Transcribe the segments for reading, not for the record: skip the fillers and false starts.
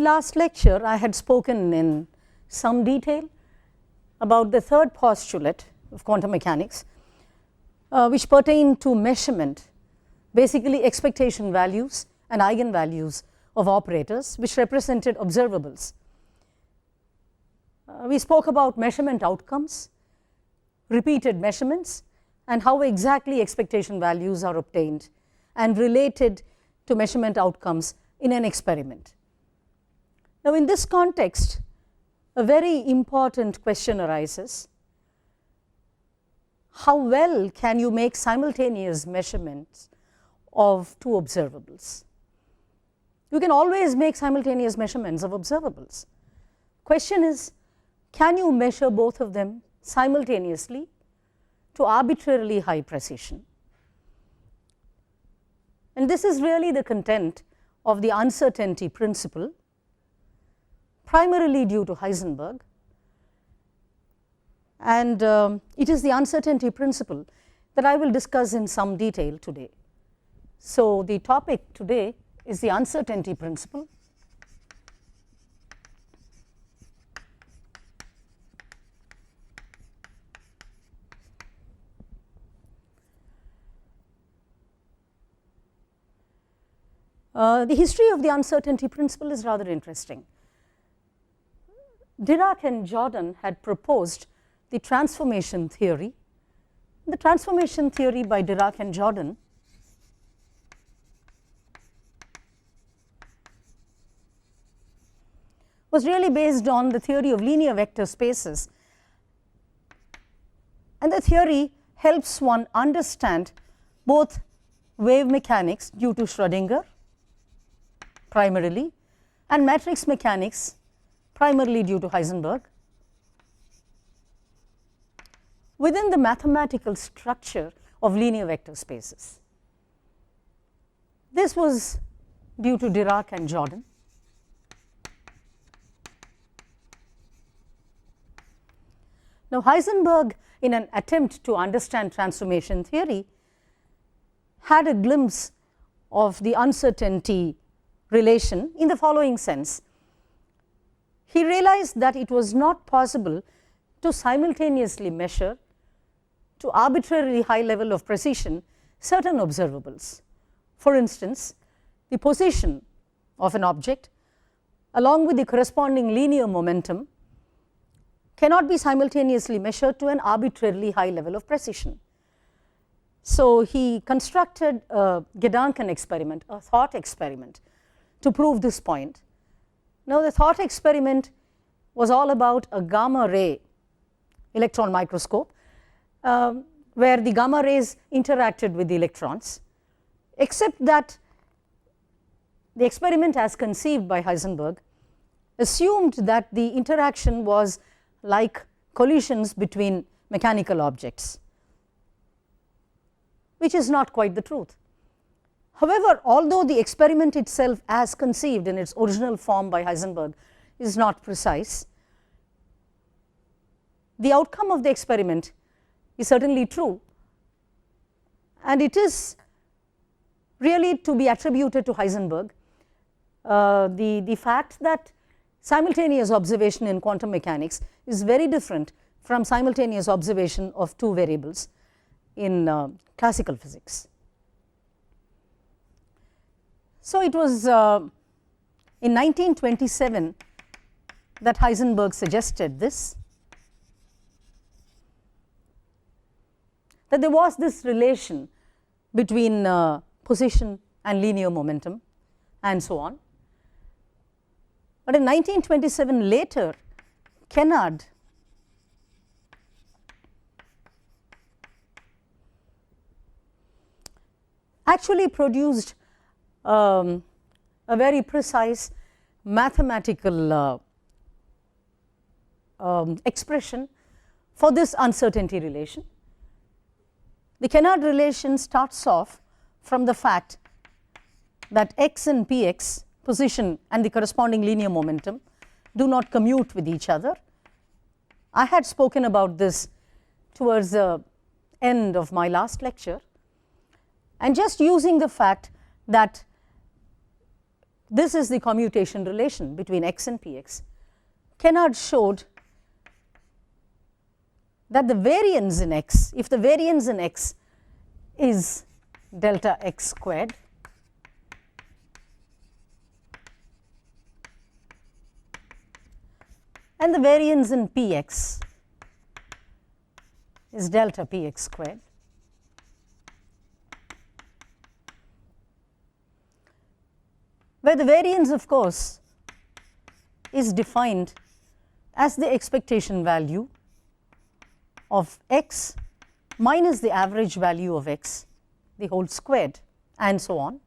the last lecture, I had spoken in some detail about the third postulate of quantum mechanics, which pertain to measurement, basically expectation values and eigenvalues of operators which represented observables. We spoke about measurement outcomes, repeated measurements, and how exactly expectation values are obtained and related to measurement outcomes in an experiment. Now, in this context, a very important question arises: how well can you make simultaneous measurements of two observables? You can always make simultaneous measurements of observables. Question is, can you measure both of them simultaneously to arbitrarily high precision? And this is really the content of the uncertainty principle, primarily due to Heisenberg. And it is the uncertainty principle that I will discuss in some detail today. So, the topic today is the uncertainty principle. The history of the uncertainty principle is rather interesting. Dirac and Jordan had proposed the transformation theory. The transformation theory by Dirac and Jordan was really based on the theory of linear vector spaces, and the theory helps one understand both wave mechanics due to Schrödinger primarily, and matrix mechanics primarily due to Heisenberg, within the mathematical structure of linear vector spaces. This was due to Dirac and Jordan. Now, Heisenberg, in an attempt to understand transformation theory, had a glimpse of the uncertainty relation in the following sense. He realized that it was not possible to simultaneously measure to arbitrarily high level of precision certain observables. For instance, the position of an object along with the corresponding linear momentum cannot be simultaneously measured to an arbitrarily high level of precision. So, he constructed a Gedanken experiment, a thought experiment, to prove this point. Now, the thought experiment was all about a gamma ray electron microscope, where the gamma rays interacted with the electrons, except that the experiment as conceived by Heisenberg assumed that the interaction was like collisions between mechanical objects, which is not quite the truth. However, although the experiment itself as conceived in its original form by Heisenberg is not precise, the outcome of the experiment is certainly true, and it is really to be attributed to Heisenberg, the fact that simultaneous observation in quantum mechanics is very different from simultaneous observation of two variables in classical physics. So, it was in 1927 that Heisenberg suggested this, that there was this relation between position and linear momentum and so on. But in 1927 later, Kennard actually produced a very precise mathematical expression for this uncertainty relation. The Kennard relation starts off from the fact that x and px, position and the corresponding linear momentum, do not commute with each other. I had spoken about this towards the end of my last lecture, and just using the fact that this is the commutation relation between x and px, Kennard showed that the variance in x, if the variance in x is delta x squared, and the variance in px is delta px squared, where the variance of course is defined as the expectation value of x minus the average value of x, the whole squared, and so on.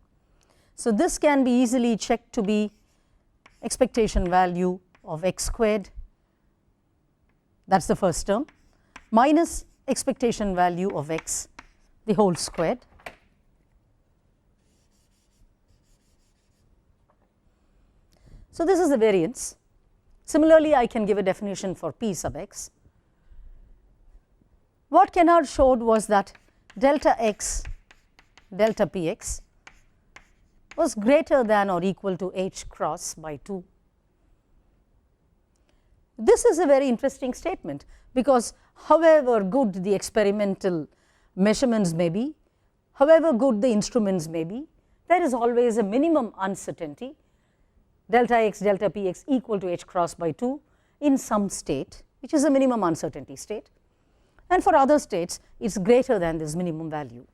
So this can be easily checked to be expectation value of x squared, that is the first term, minus expectation value of x, the whole squared. So this is the variance. Similarly, I can give a definition for p sub x. What Kennard showed was that delta x, delta px was greater than or equal to h cross by 2. This is a very interesting statement, because however good the experimental measurements may be, however good the instruments may be, there is always a minimum uncertainty, delta x, delta px equal to h cross by 2 in some state, which is a minimum uncertainty state, and for other states it is greater than this minimum value.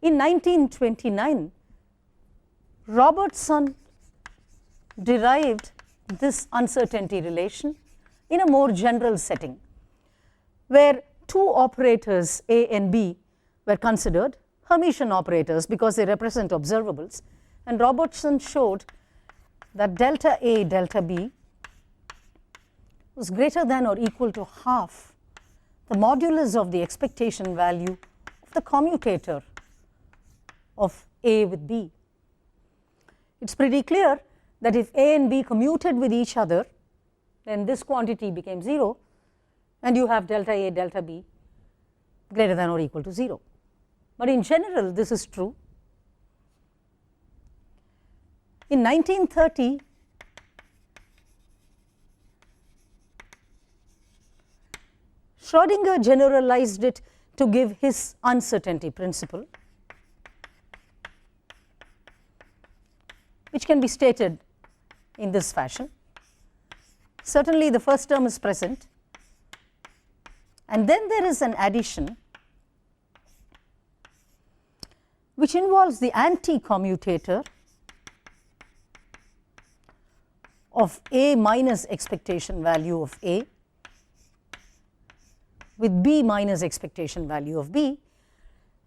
In 1929, Robertson derived this uncertainty relation in a more general setting, where two operators A and B were considered Hermitian operators because they represent observables, and Robertson showed that delta A, delta B was greater than or equal to half the modulus of the expectation value of the commutator of A with B. It is pretty clear that if A and B commuted with each other, then this quantity became 0, and you have delta A, delta B greater than or equal to 0. But in general this is true. In 1930, Schrödinger generalized it to give his uncertainty principle, which can be stated in this fashion. Certainly the first term is present, and then there is an addition which involves the anti-commutator of A minus expectation value of A with B minus expectation value of B.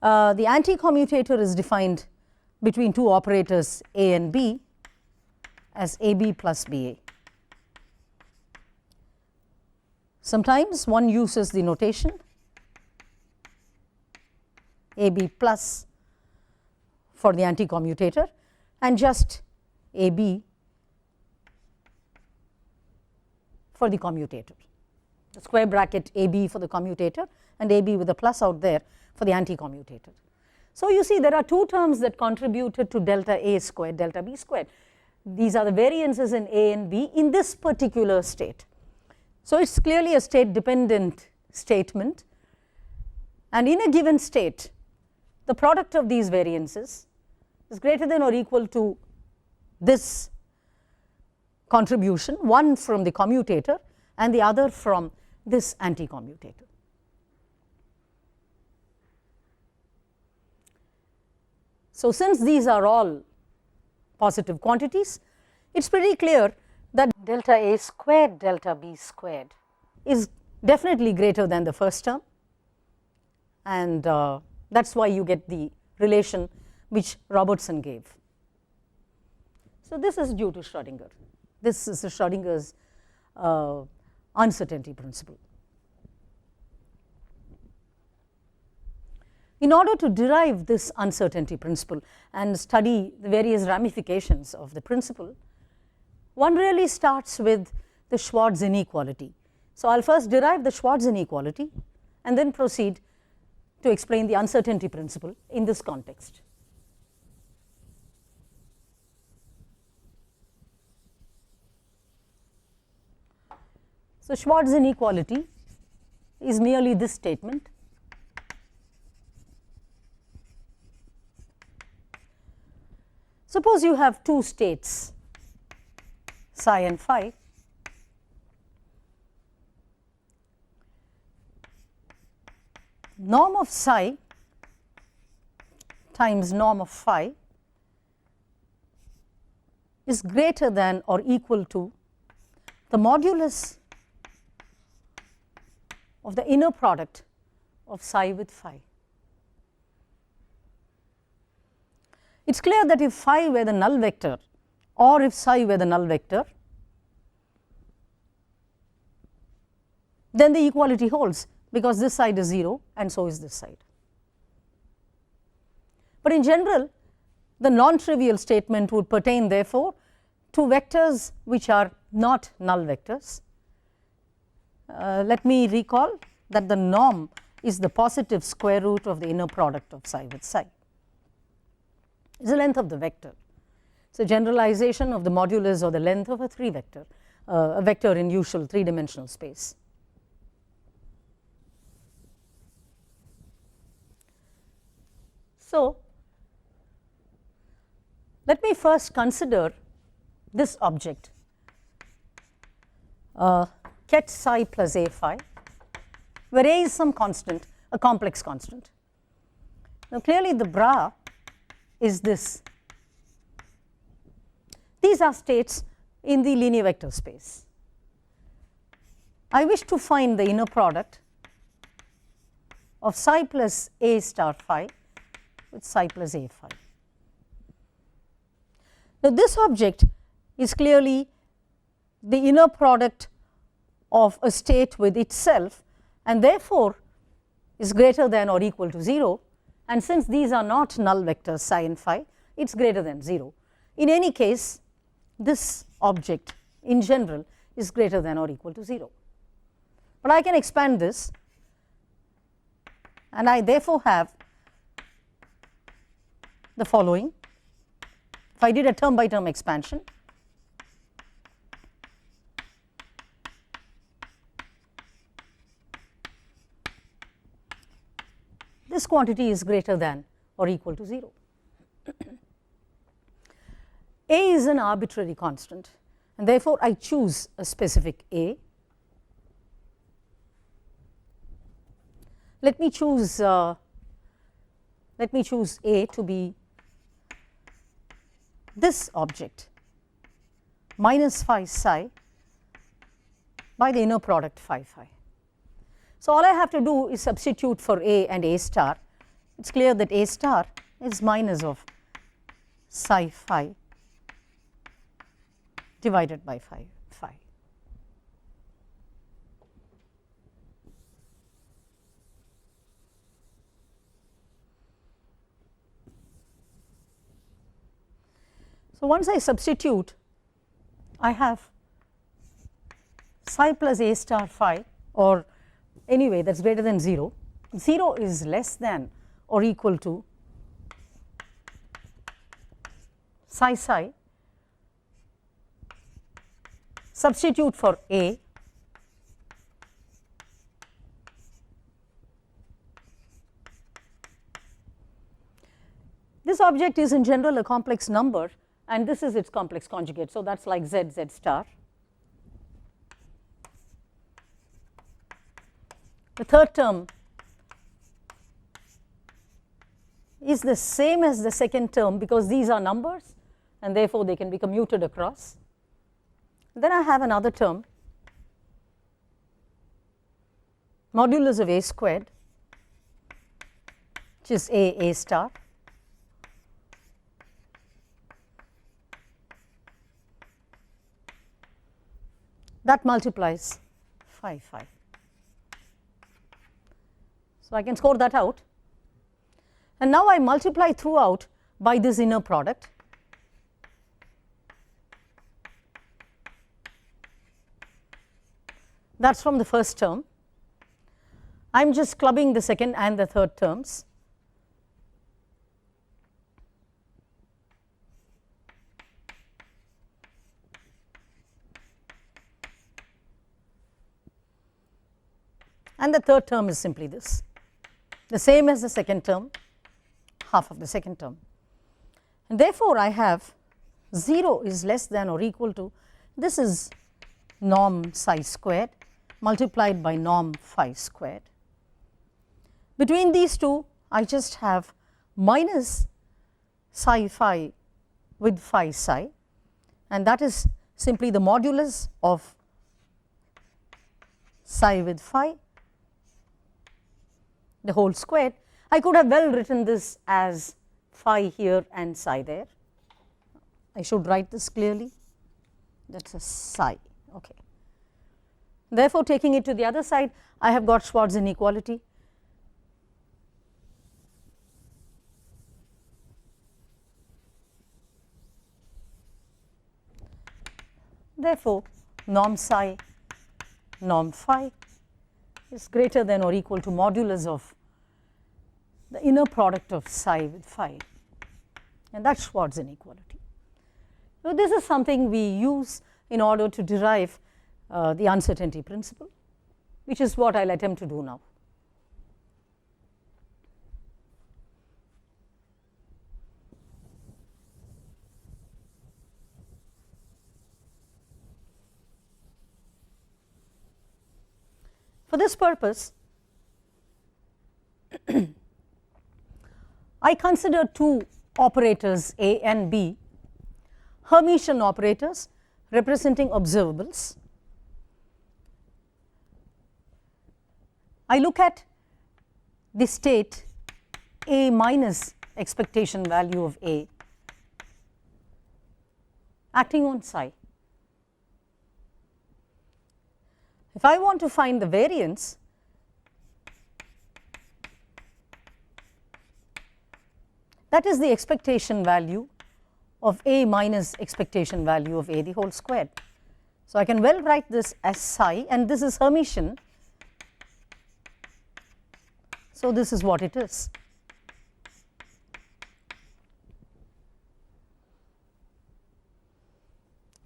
The anti-commutator is defined between two operators A and B as AB plus BA. Sometimes one uses the notation AB plus for the anti-commutator and just AB for the commutator, the square bracket AB for the commutator and AB with a plus out there for the anti-commutator. So you see there are two terms that contributed to delta A squared, delta B squared. These are the variances in A and B in this particular state. So it is clearly a state dependent statement, and in a given state the product of these variances is greater than or equal to this contribution, one from the commutator and the other from this anti-commutator. So since these are all positive quantities, it is pretty clear that delta A squared, delta B squared is definitely greater than the first term, and that is why you get the relation which Robertson gave. So this is due to Schrödinger. This is Schrödinger's uncertainty principle. In order to derive this uncertainty principle and study the various ramifications of the principle, one really starts with the Schwarz inequality. So I will first derive the Schwarz inequality and then proceed to explain the uncertainty principle in this context. So, Schwarz inequality is merely this statement. Suppose you have two states, psi and phi. Norm of psi times norm of phi is greater than or equal to the modulus of the inner product of psi with phi. It is clear that if phi were the null vector or if psi were the null vector, then the equality holds, because this side is 0 and so is this side. But in general, the non-trivial statement would pertain therefore to vectors which are not null vectors. Let me recall that the norm is the positive square root of the inner product of psi with psi. It is the length of the vector. It is a generalization of the modulus or the length of a a vector in usual three-dimensional space. So, let me first consider this object, ket psi plus a phi, where a is some constant, a complex constant. Now, clearly the bra is this. These are states in the linear vector space. I wish to find the inner product of psi plus a star phi with psi plus a phi. Now, this object is clearly the inner product of a state with itself, and therefore is greater than or equal to 0, and since these are not null vectors psi and phi, it is greater than 0. In any case, this object in general is greater than or equal to 0. But I can expand this, and I therefore have the following. If I did a term by term expansion, this quantity is greater than or equal to 0. A is an arbitrary constant, and therefore I choose a specific A. Let me choose A to be this object minus phi psi by the inner product phi phi. So, all I have to do is substitute for A and A star. It is clear that A star is minus of psi phi divided by phi phi. So, once I substitute, I have psi plus a star phi, or anyway that is greater than 0. 0 is less than or equal to psi psi, substitute for A, this object is in general a complex number, and this is its complex conjugate. So, that is like z star. The third term is the same as the second term, because these are numbers and therefore they can be commuted across. Then I have another term, modulus of a squared, which is a star, that multiplies phi phi. So, I can score that out, and now I multiply throughout by this inner product. That is from the first term. I am just clubbing the second and the third terms. and the third term is simply this, the same as the second term, half of the second term. And therefore, I have 0 is less than or equal to, this is norm psi squared multiplied by norm phi squared. Between these two, I just have minus psi phi with phi psi, and that is simply the modulus of psi with phi, the whole squared. I could have well written this as phi here and psi there. I should write this clearly, that is a psi. Okay. Therefore, taking it to the other side, I have got Schwarz inequality. Therefore, norm psi norm phi is greater than or equal to modulus of the inner product of psi with phi, and that is Schwarz inequality. Now, this is something we use in order to derive the uncertainty principle, which is what I will attempt to do now. For this purpose, I consider two operators A and B, Hermitian operators representing observables. I look at the state A minus expectation value of A acting on psi. If I want to find the variance, that is the expectation value of A minus expectation value of A the whole squared. So, I can well write this as psi, and this is Hermitian. So, this is what it is.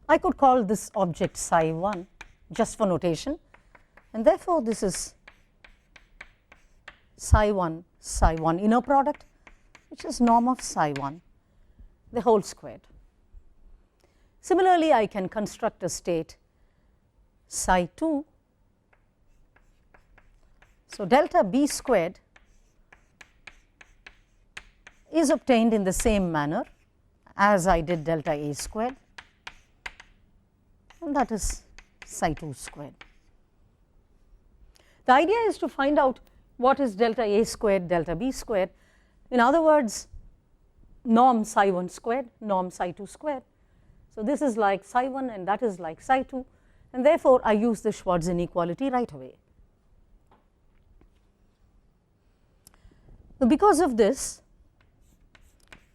I could call this object psi 1 just for notation, and therefore, this is psi 1 inner product, which is norm of psi 1 the whole squared. Similarly, I can construct a state psi 2. So, delta B squared is obtained in the same manner as I did delta A squared, and that is psi 2 squared. The idea is to find out what is delta A squared, delta B squared. In other words, norm psi 1 squared, norm psi 2 squared. So, this is like psi 1 and that is like psi 2, and therefore, I use the Schwarz inequality right away. So, because of this,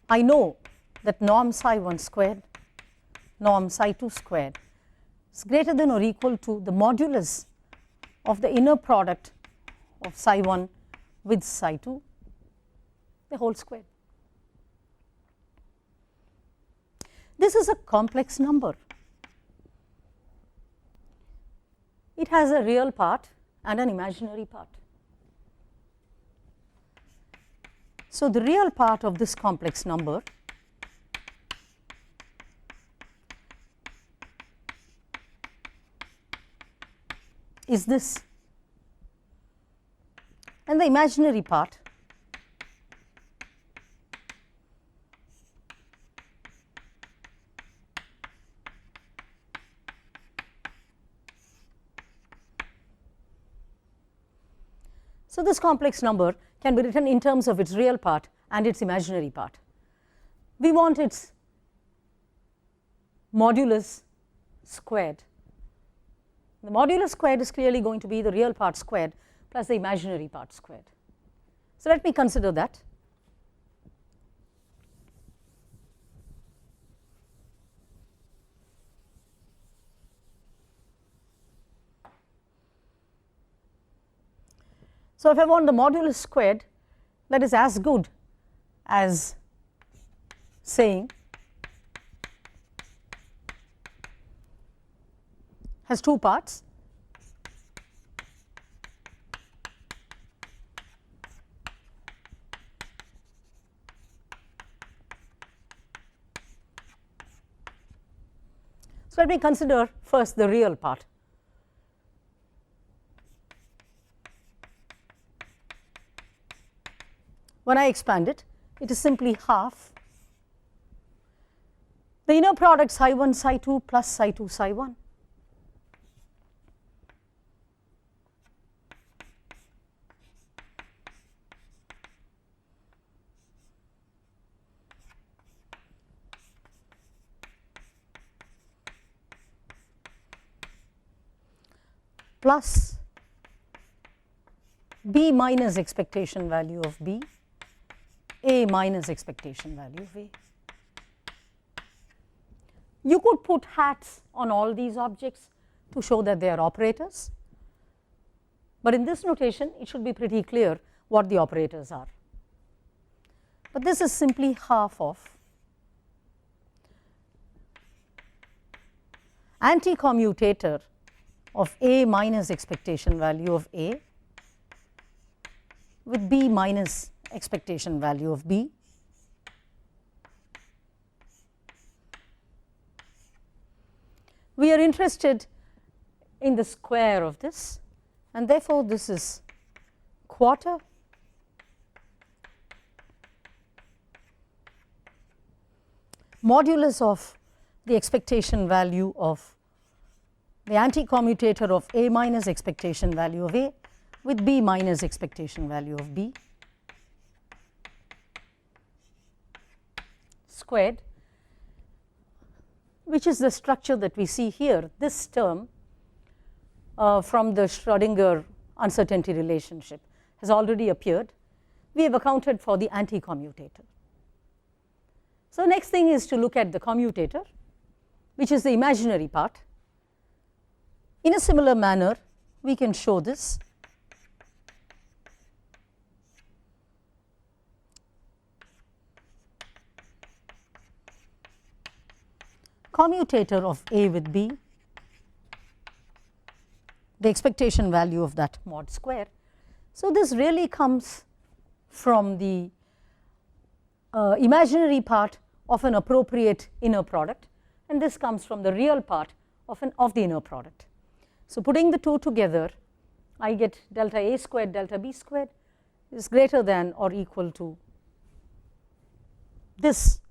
I know that norm psi 1 squared, norm psi 2 squared is greater than or equal to the modulus of the inner product of psi 1 with psi 2 the whole squared. This is a complex number. It has a real part and an imaginary part. So, the real part of this complex number is this, and the imaginary part so, this complex number can be written in terms of its real part and its imaginary part. We want its modulus squared. The modulus squared is clearly going to be the real part squared plus the imaginary part squared. So, let me consider that. So, if I want the modulus squared, that is as good as saying has two parts. So, let me consider first the real part. When I expand it, it is simply half the inner product psi 1 psi 2 plus psi 2 psi 1. Plus B minus expectation value of B, A minus expectation value of A. You could put hats on all these objects to show that they are operators, but in this notation it should be pretty clear what the operators are. But this is simply half of anti-commutator of A minus expectation value of A with B minus expectation value of B. We are interested in the square of this, and therefore, this is quarter modulus of the expectation value of the anti-commutator of A minus expectation value of A with B minus expectation value of B squared, which is the structure that we see here. This term from the Schrodinger uncertainty relationship has already appeared. We have accounted for the anti-commutator. So, next thing is to look at the commutator, which is the imaginary part. In a similar manner, we can show this. Commutator of A with B, the expectation value of that mod square. So, this really comes from the imaginary part of an appropriate inner product, and this comes from the real part of the inner product. So, putting the two together, I get delta A squared delta B squared is greater than or equal to this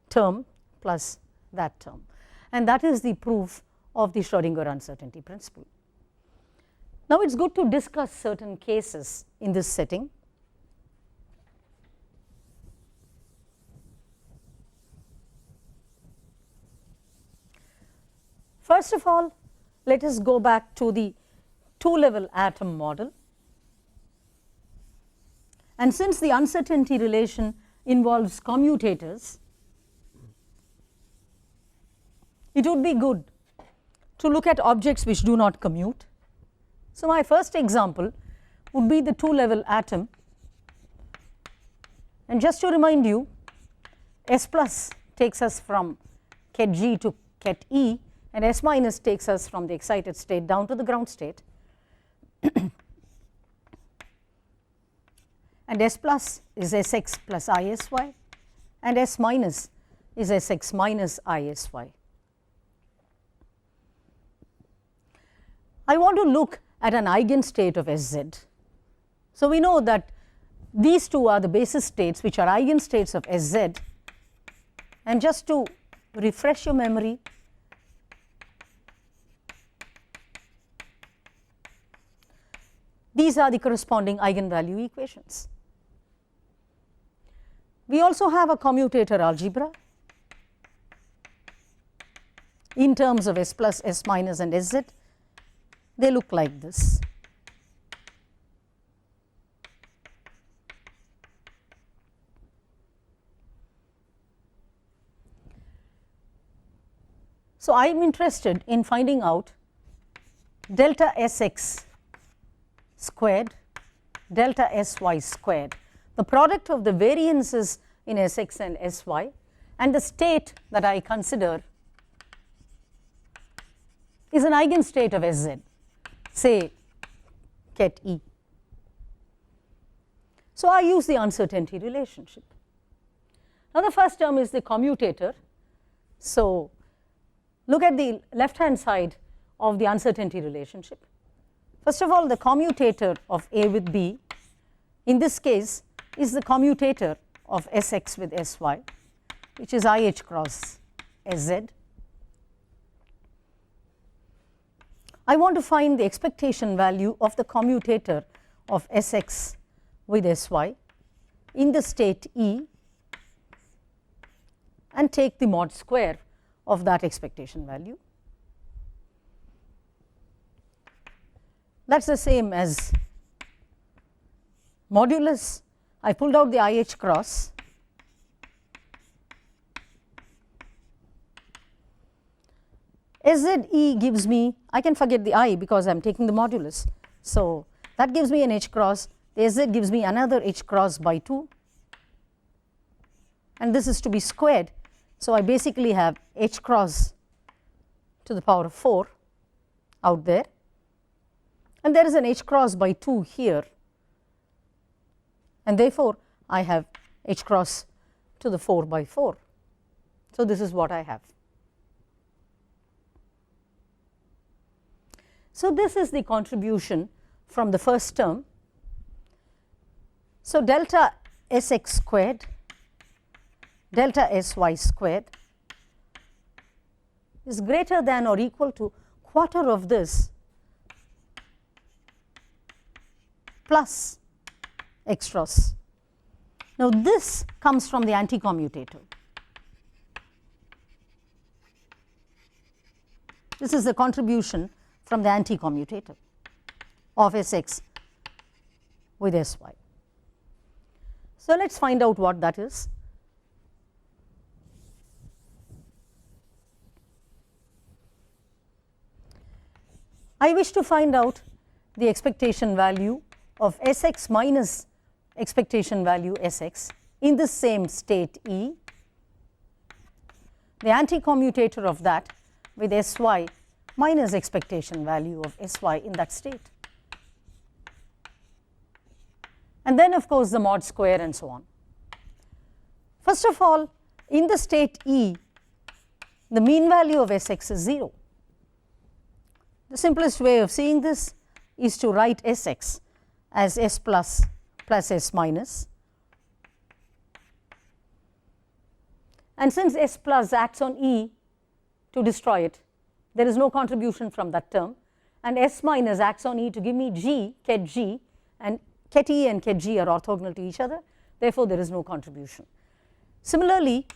term plus that term, and that is the proof of the Schrodinger uncertainty principle. Now, it is good to discuss certain cases in this setting. First of all, let us go back to the two-level atom model, and since the uncertainty relation involves commutators, it would be good to look at objects which do not commute. So, my first example would be the two-level atom, and just to remind you, S plus takes us from ket G to ket E, and S minus takes us from the excited state down to the ground state, and S plus is Sx plus Isy, and S minus is Sx minus Isy. I want to look at an eigenstate of Sz. So, we know that these two are the basis states which are eigenstates of Sz, and just to refresh your memory, these are the corresponding eigenvalue equations. We also have a commutator algebra in terms of S plus, S minus and Sz. They look like this. So, I am interested in finding out delta Sx squared, delta Sy squared, the product of the variances in Sx and Sy, and the state that I consider is an eigenstate of Sz, say ket E. So, I use the uncertainty relationship. Now, the first term is the commutator. So, look at the left hand side of the uncertainty relationship. First of all, the commutator of A with B in this case is the commutator of Sx with Sy, which is IH cross Sz. I want to find the expectation value of the commutator of Sx with Sy in the state E and take the mod square of that expectation value. That is the same as modulus. I pulled out the IH cross, Sze gives me, I can forget the I because I am taking the modulus. So, that gives me an H cross, the Sz gives me another H cross by 2, and this is to be squared. So, I basically have H cross to the power of 4 out there, and there is an H cross by 2 here, and therefore, I have H cross to the 4 by 4. So, this is what I have. So, this is the contribution from the first term. So, delta Sx squared delta Sy squared is greater than or equal to quarter of this plus X cross. Now, this comes from the anti-commutator. This is the contribution from the anti-commutator of Sx with Sy. So, let us find out what that is. I wish to find out the expectation value of Sx minus expectation value Sx in the same state E, the anti-commutator of that with Sy minus expectation value of Sy in that state, and then of course the mod square and so on. First of all, in the state E, the mean value of Sx is 0. The simplest way of seeing this is to write Sx as S plus plus S minus, and since S plus acts on E to destroy it, there is no contribution from that term, and S minus acts on E to give me G, ket G, and ket E and ket G are orthogonal to each other, therefore, there is no contribution. Similarly,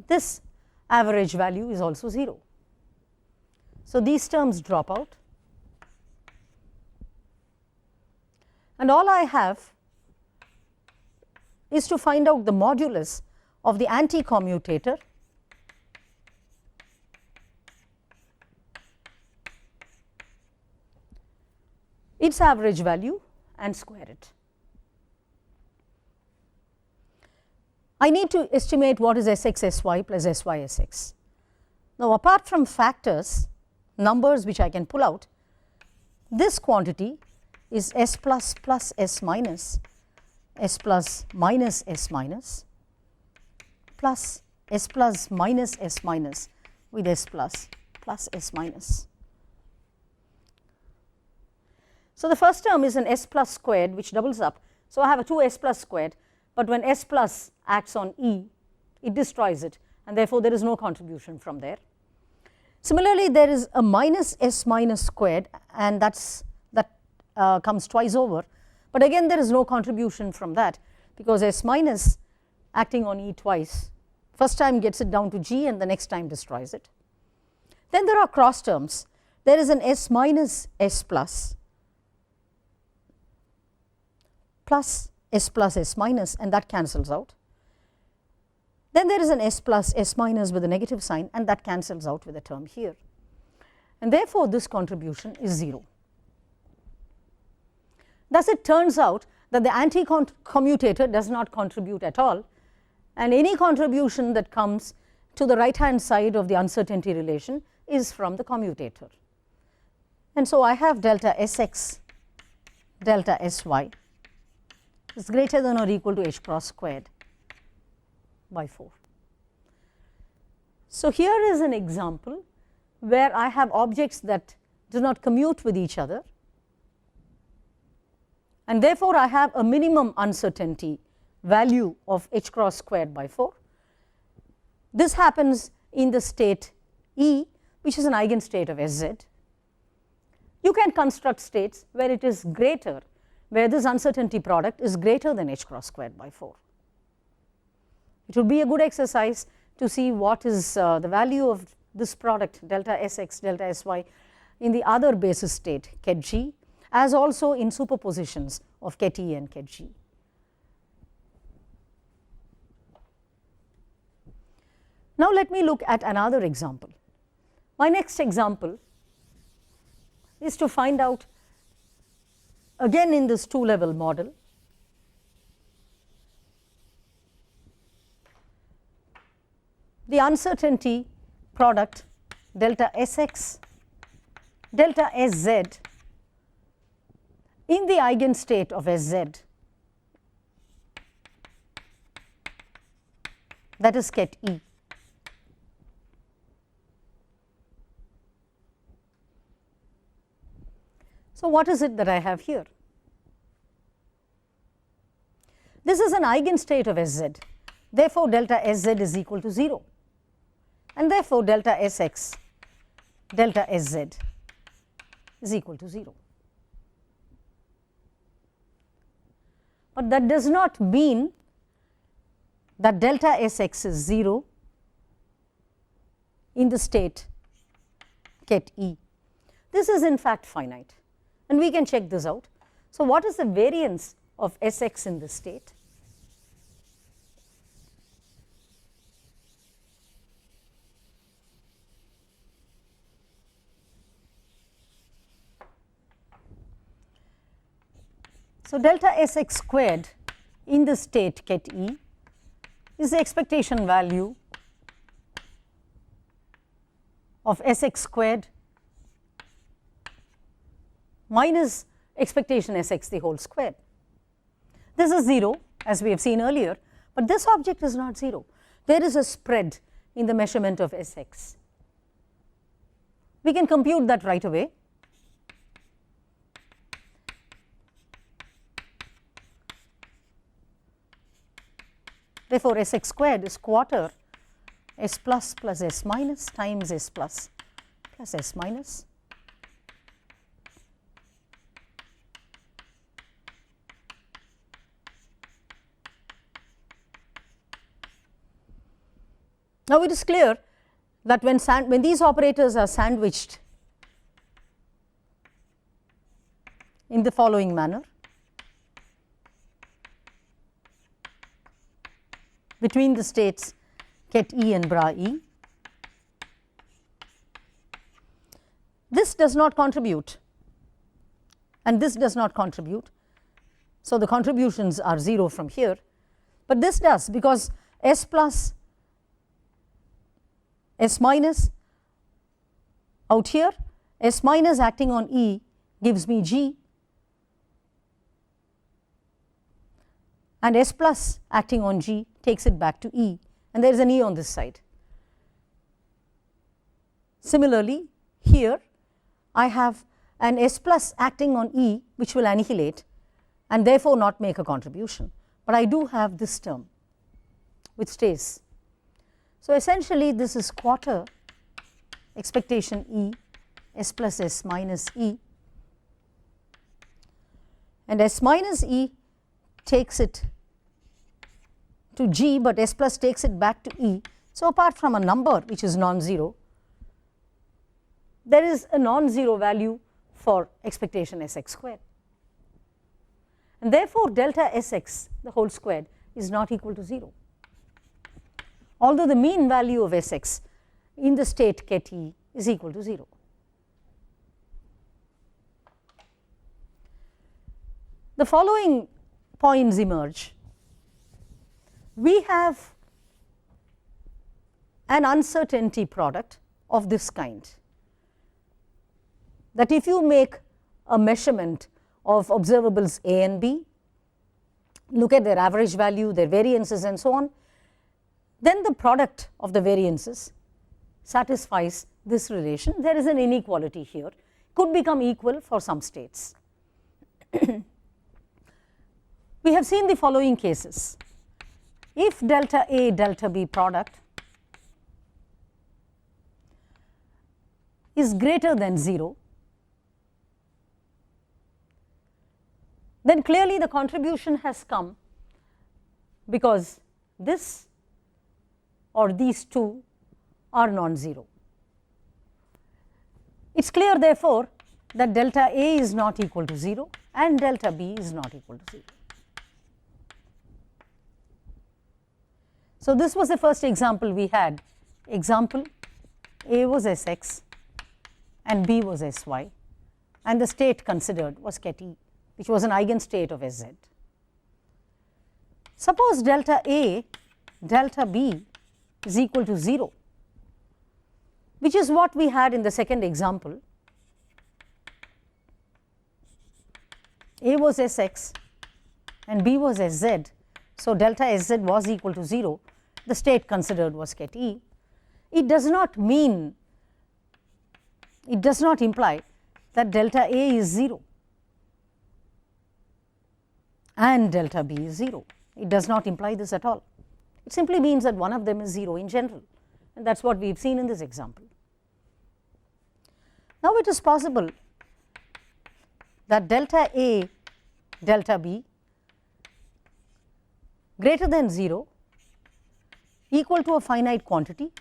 this average value is also 0. So, these terms drop out, and all I have is to find out the modulus of the anti-commutator its average value and square it. I need to estimate what is Sx Sy plus Sy Sx. Now, apart from factors, numbers which I can pull out, this quantity is S plus plus S minus, S plus minus S minus, plus S plus minus S minus with S plus plus S minus. So, the first term is an S plus squared which doubles up. So, I have a 2 S plus squared, but when S plus acts on E, it destroys it, and therefore, there is no contribution from there. Similarly, there is a minus S minus squared, and that comes twice over, but again there is no contribution from that, because S minus acting on E twice, first time gets it down to G and the next time destroys it. Then there are cross terms. There is an S minus S plus S minus, and that cancels out. Then there is an S plus S minus with a negative sign, and that cancels out with a term here, and therefore, this contribution is 0. Thus, it turns out that the anti-commutator does not contribute at all, and any contribution that comes to the right hand side of the uncertainty relation is from the commutator. And so, I have delta Sx delta Sy is greater than or equal to H cross squared by 4. So, here is an example where I have objects that do not commute with each other, and therefore, I have a minimum uncertainty value of h cross squared by 4. This happens in the state E, which is an eigenstate of Sz. You can construct states where it is greater, where this uncertainty product is greater than h cross squared by 4. It would be a good exercise to see what is the value of this product delta Sx, delta Sy in the other basis state ket G, as also in superpositions of ket E and ket G. Now, let me look at another example. My next example is to find out, again in this two-level model, the uncertainty product delta Sx, delta Sz in the eigenstate of Sz, that is ket E. So, what is it that I have here? This is an eigenstate of Sz, therefore, delta Sz is equal to 0, and therefore, delta Sx, delta Sz is equal to 0. But that does not mean that delta Sx is 0 in the state ket E. This is in fact finite, and we can check this out. So, what is the variance of Sx in this state? So, delta Sx squared in the state ket E is the expectation value of Sx squared minus expectation Sx the whole square. This is 0 as we have seen earlier, but this object is not 0. There is a spread in the measurement of Sx. We can compute that right away. Therefore, Sx squared is quarter S plus plus S minus times S plus plus S minus. Now, it is clear that when these operators are sandwiched in the following manner, between the states ket E and bra E, this does not contribute and this does not contribute. So, the contributions are 0 from here, but this does, because S plus S minus out here, S minus acting on E gives me G, and S plus acting on G takes it back to E, and there is an E on this side. Similarly, here I have an S plus acting on E which will annihilate and therefore not make a contribution, but I do have this term which stays. So, essentially this is quarter expectation E S plus S minus E, and S minus E takes it to G, but S plus takes it back to E. So, apart from a number which is non-zero, there is a non-zero value for expectation Sx squared, and therefore, delta Sx the whole squared is not equal to 0. Although the mean value of Sx in the state ket E is equal to 0. The following points emerge. We have an uncertainty product of this kind, that if you make a measurement of observables A and B, look at their average value, their variances and so on, then the product of the variances satisfies this relation. There is an inequality here, could become equal for some states. We have seen the following cases. If delta A delta B product is greater than 0, then clearly the contribution has come because this or these two are non-zero. It is clear therefore that delta A is not equal to 0 and delta B is not equal to 0. So, this was the first example we had. Example, A was Sx and B was Sy, and the state considered was ket E, which was an eigenstate of Sz. Suppose delta A delta B is equal to 0, which is what we had in the second example. A was Sx and B was Sz, so delta Sz was equal to 0. The state considered was ket E. It does not mean, it does not imply that delta A is 0 and delta B is 0. It does not imply this at all. It simply means that one of them is 0 in general, and that is what we have seen in this example. Now, it is possible that delta A delta B greater than 0 equal to a finite quantity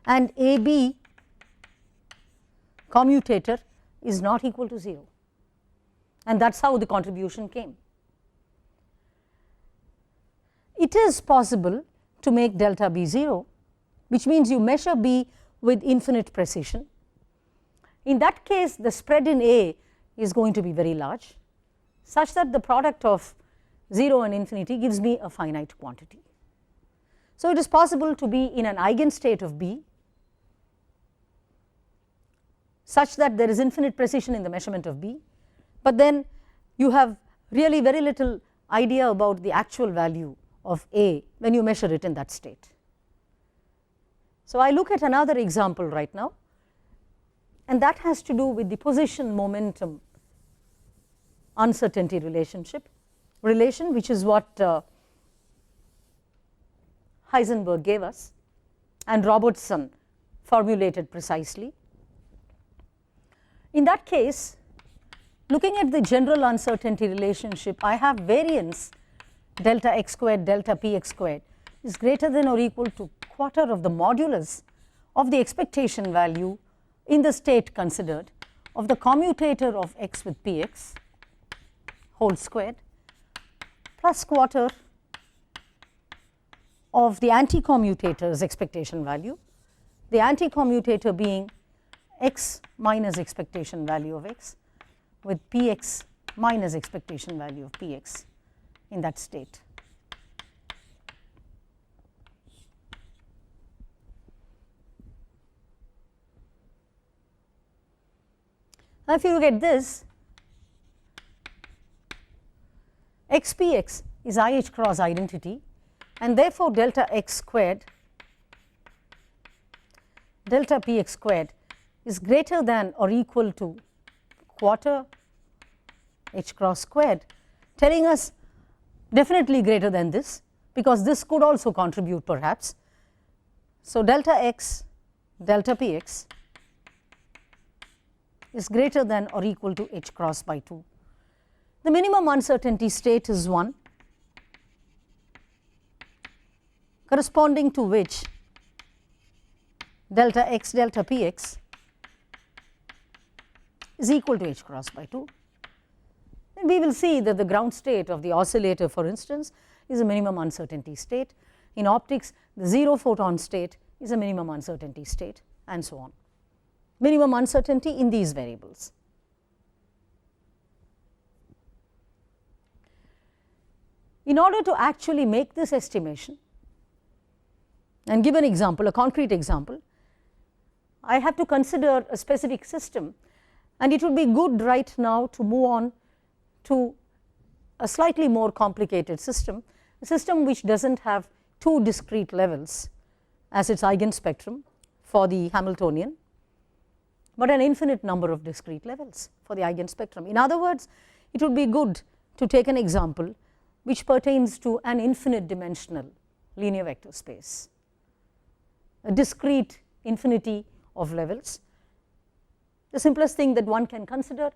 and AB commutator is not equal to 0, and that is how the contribution came. It is possible to make delta B 0, which means you measure B with infinite precision. In that case, the spread in A is going to be very large, such that the product of 0 and infinity gives me a finite quantity. So, it is possible to be in an eigenstate of B such that there is infinite precision in the measurement of B, but then you have really very little idea about the actual value of A when you measure it in that state. So, I look at another example right now, and that has to do with the position momentum uncertainty relation, which is what Heisenberg gave us and Robertson formulated precisely. In that case, looking at the general uncertainty relationship, I have variance delta x squared delta px squared is greater than or equal to quarter of the modulus of the expectation value in the state considered of the commutator of x with px whole squared plus quarter of the anti-commutator's expectation value, the anti-commutator being x minus expectation value of x with px minus expectation value of px in that state. Now, if you look at this, xpx is IH cross identity, and therefore, delta x squared delta px squared is greater than or equal to quarter h cross squared, telling us definitely greater than this, because this could also contribute perhaps. So, delta x delta px is greater than or equal to h cross by 2. The minimum uncertainty state is 1, corresponding to which delta x delta px is equal to h cross by 2. And we will see that the ground state of the oscillator, for instance, is a minimum uncertainty state. In optics, the 0 photon state is a minimum uncertainty state, and so on. Minimum uncertainty in these variables. In order to actually make this estimation and give an example, a concrete example, I have to consider a specific system, and it would be good right now to move on to a slightly more complicated system, a system which does not have two discrete levels as its eigenspectrum for the Hamiltonian, but an infinite number of discrete levels for the eigenspectrum. In other words, it would be good to take an example which pertains to an infinite dimensional linear vector space, a discrete infinity of levels. The simplest thing that one can consider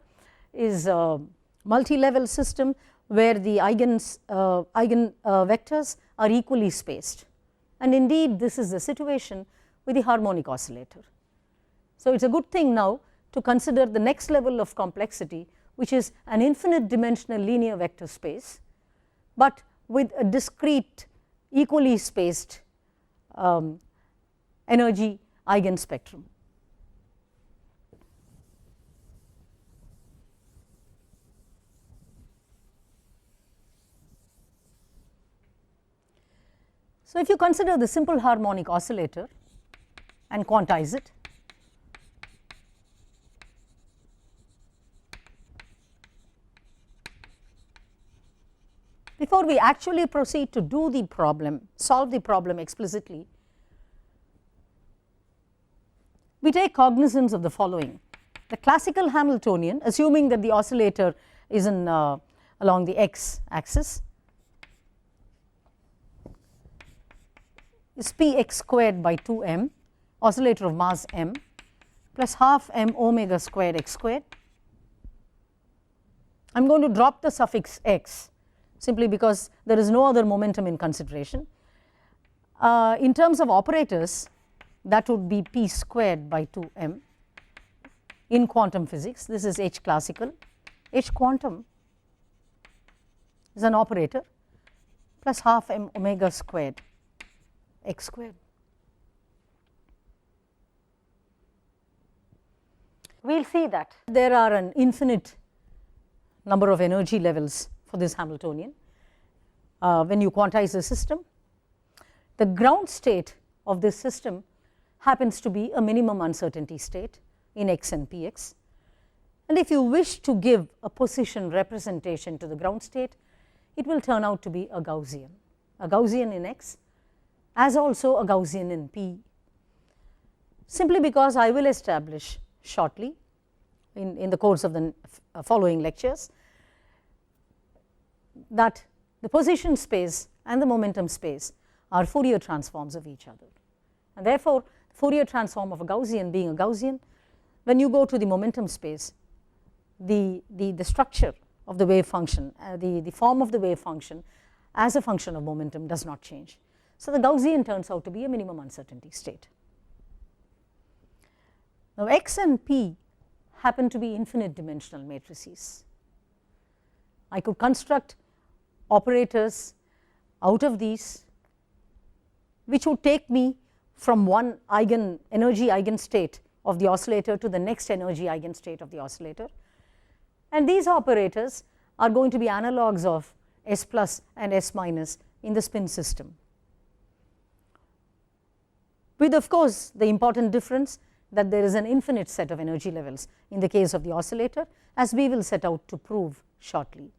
is a multi-level system where the vectors are equally spaced, and indeed this is the situation with the harmonic oscillator. So, it is a good thing now to consider the next level of complexity, which is an infinite dimensional linear vector space, but with a discrete equally spaced energy eigenspectrum. So, if you consider the simple harmonic oscillator and quantize it, before we actually proceed to do the problem, solve the problem explicitly, we take cognizance of the following. The classical Hamiltonian, assuming that the oscillator is in along the x axis, is px squared by 2m, oscillator of mass m, plus half m omega squared x squared. I am going to drop the suffix x simply because there is no other momentum in consideration. In terms of operators, that would be p squared by 2m. In quantum physics, this is h classical. H quantum is an operator plus half m omega squared x squared. We will see that there are an infinite number of energy levels for this Hamiltonian when you quantize the system. The ground state of this system happens to be a minimum uncertainty state in x and px, and if you wish to give a position representation to the ground state, it will turn out to be a Gaussian in x as also a Gaussian in p, simply because I will establish shortly in the course of the following lectures that the position space and the momentum space are Fourier transforms of each other, and therefore Fourier transform of a Gaussian being a Gaussian, when you go to the momentum space, the structure of the wave function, the form of the wave function as a function of momentum does not change. So, the Gaussian turns out to be a minimum uncertainty state. Now, x and p happen to be infinite dimensional matrices. I could construct operators out of these which would take me from one energy eigenstate of the oscillator to the next energy eigenstate of the oscillator, and these operators are going to be analogues of S plus and S minus in the spin system, with of course the important difference that there is an infinite set of energy levels in the case of the oscillator, as we will set out to prove shortly.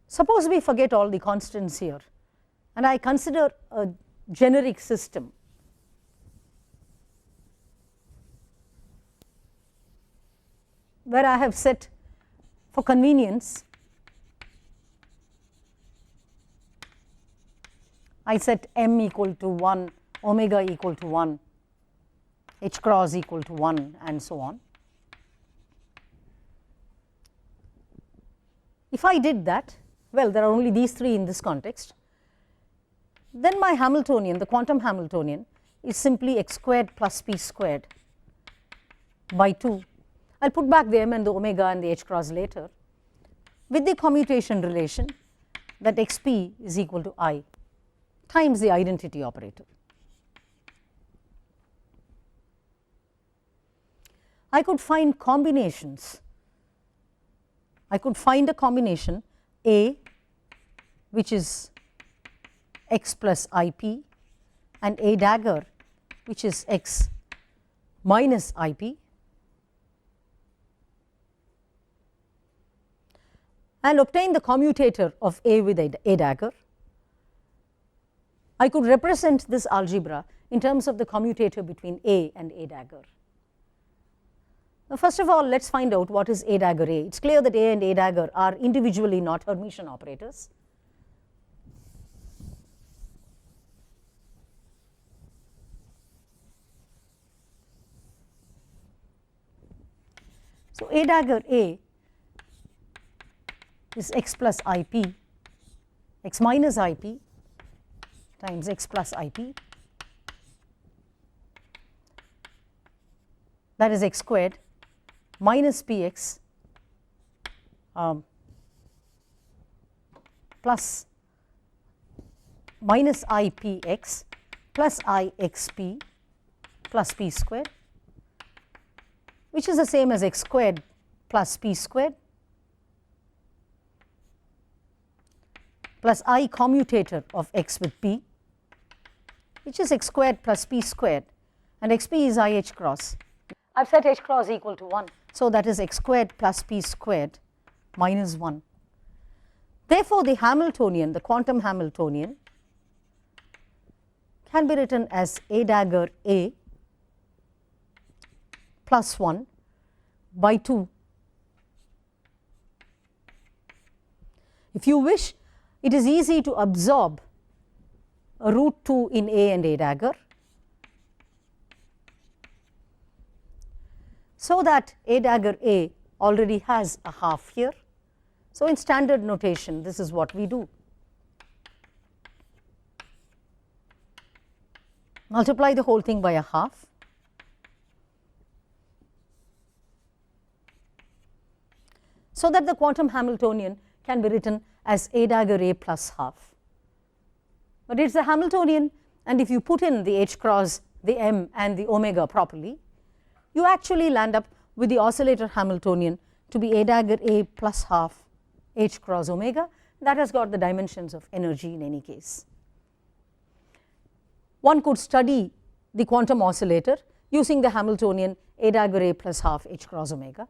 Suppose we forget all the constants here and I consider a generic system where I have set, for convenience, I set m equal to 1, omega equal to 1, h cross equal to 1, and so on. If I did that, well, there are only these three in this context, then my Hamiltonian, the quantum Hamiltonian, is simply x squared plus p squared by 2. I will put back the m and the omega and the h cross later, with the commutation relation that xp is equal to I times the identity operator. I could find combinations. I could find a combination A, which is x plus IP, and A dagger, which is x minus IP. and obtain the commutator of A with A dagger, I could represent this algebra in terms of the commutator between A and A dagger. Now, first of all, let us find out what is A dagger A. It is clear that A and A dagger are individually not Hermitian operators. So, A dagger A is x plus I p, x minus I p times x plus I p, that is x squared minus p x plus minus I p x plus I x p plus p squared, which is the same as x squared plus p squared plus I commutator of x with p, which is x squared plus p squared, and x p is I h cross. I have set h cross equal to 1. So, that is x squared plus p squared minus 1. Therefore, the Hamiltonian, the quantum Hamiltonian, can be written as A dagger A plus 1 by 2. If you wish, it is easy to absorb a root 2 in A and A dagger, so that A dagger A already has a half here. So, in standard notation, this is what we do. Multiply the whole thing by a half, so that the quantum Hamiltonian can be written as A dagger A plus half. But it is a Hamiltonian, and if you put in the h cross, the m and the omega properly, you actually land up with the oscillator Hamiltonian to be A dagger A plus half h cross omega. That has got the dimensions of energy in any case. One could study the quantum oscillator using the Hamiltonian A dagger A plus half h cross omega.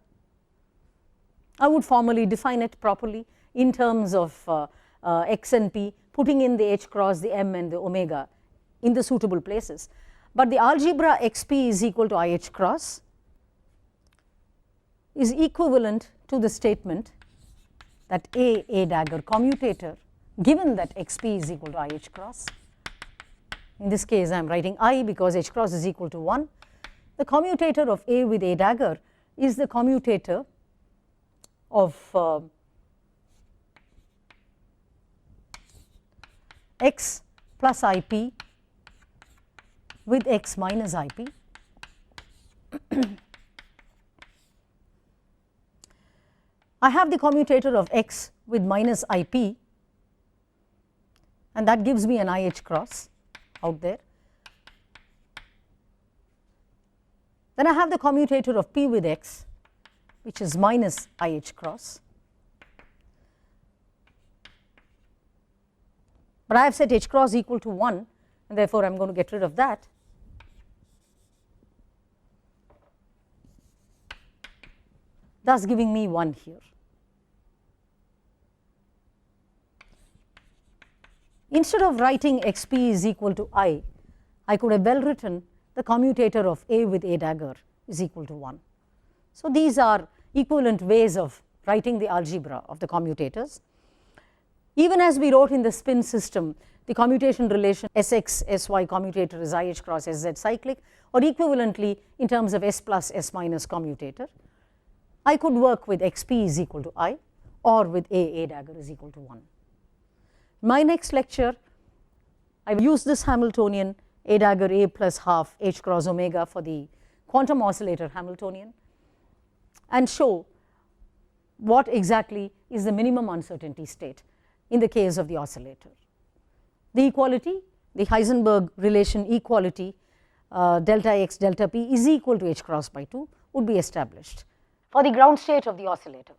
I would formally define it properly in terms of x and p, putting in the h cross, the m and the omega in the suitable places. But the algebra x p is equal to I h cross is equivalent to the statement that A dagger commutator, given that x p is equal to I h cross. In this case, I am writing I because h cross is equal to 1. The commutator of A with A dagger is the commutator of x plus I p with x minus I p. I have the commutator of x with minus I p, and that gives me an I h cross out there. Then I have the commutator of p with x, which is minus I h cross. But I have set h cross equal to 1, and therefore I am going to get rid of that. Thus giving me 1 here. Instead of writing x p is equal to I could have well written the commutator of A with A dagger is equal to 1. So, these are equivalent ways of writing the algebra of the commutators. Even as we wrote in the spin system, the commutation relation Sx Sy commutator is IH cross Sz cyclic, or equivalently in terms of S plus S minus commutator, I could work with xp is equal to I or with A dagger is equal to 1. My next lecture, I will use this Hamiltonian A dagger A plus half h cross omega for the quantum oscillator Hamiltonian and show what exactly is the minimum uncertainty state in the case of the oscillator. The equality, the Heisenberg relation equality delta x delta p is equal to h cross by 2 would be established for the ground state of the oscillator.